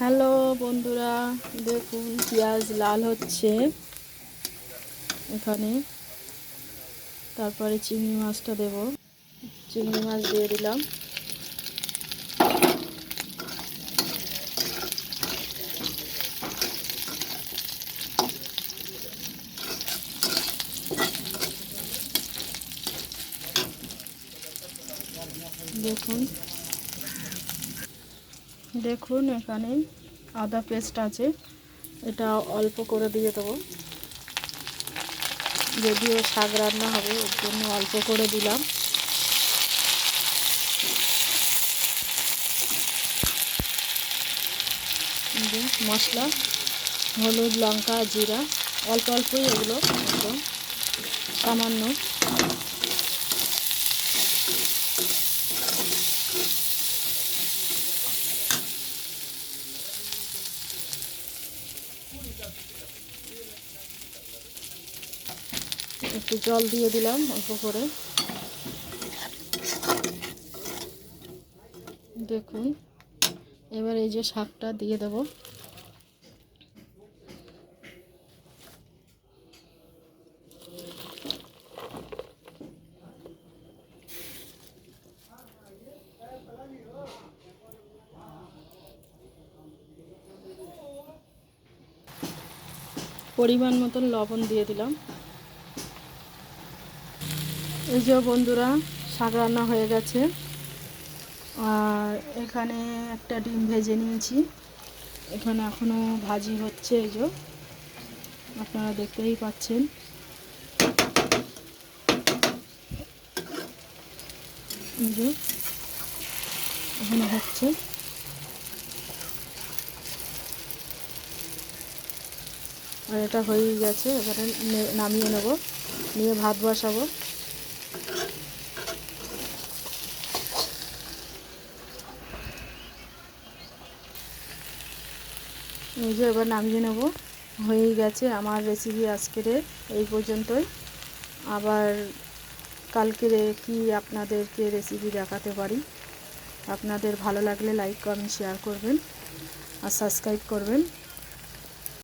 Hello বন্ধুরা, দেখুন পেঁয়াজ লাল হচ্ছে এখানে। তারপরে চিংড়ি মাছটা দেব। চিংড়ি মাছ দিয়ে দিলাম। দেখুন দেখুন এখানে আদা পেস্ট আছে, এটা অল্প করে দিয়ে দেবো। যদিও শাক রান্না হবে ওর জন্য অল্প করে দিলাম। মশলা হলুদ, লঙ্কা, জিরা অল্প অল্পই, এগুলো একদম সামান্য। একটু জল দিয়ে দিলাম অল্প করে। দেখুন এবার এই যে শাকটা দিয়ে দেব। পরিমাণ মতন লবণ দিয়ে দিলাম। এই যে বন্ধুরা, শাক রান্না হয়ে গেছে। আর এখানে একটা ডিম ভেজে নিয়েছি, এখানে এখনও ভাজি হচ্ছে। এই যে আপনারা দেখতেই পাচ্ছেন। এই যে এখানে হচ্ছে। আর এটা হয়েই গেছে, এবারে নামিয়ে নেব, নিয়ে ভাত বসাবো। এই যে এবার নামিয়ে নেব, হয়েই গেছে আমার রেসিপি আজকের এই পর্যন্তই। আবার কালকের কি আপনাদেরকে রেসিপি দেখাতে পারি। আপনাদের ভালো লাগলে লাইক, কমেন্ট, শেয়ার করবেন আর সাবস্ক্রাইব করবেন।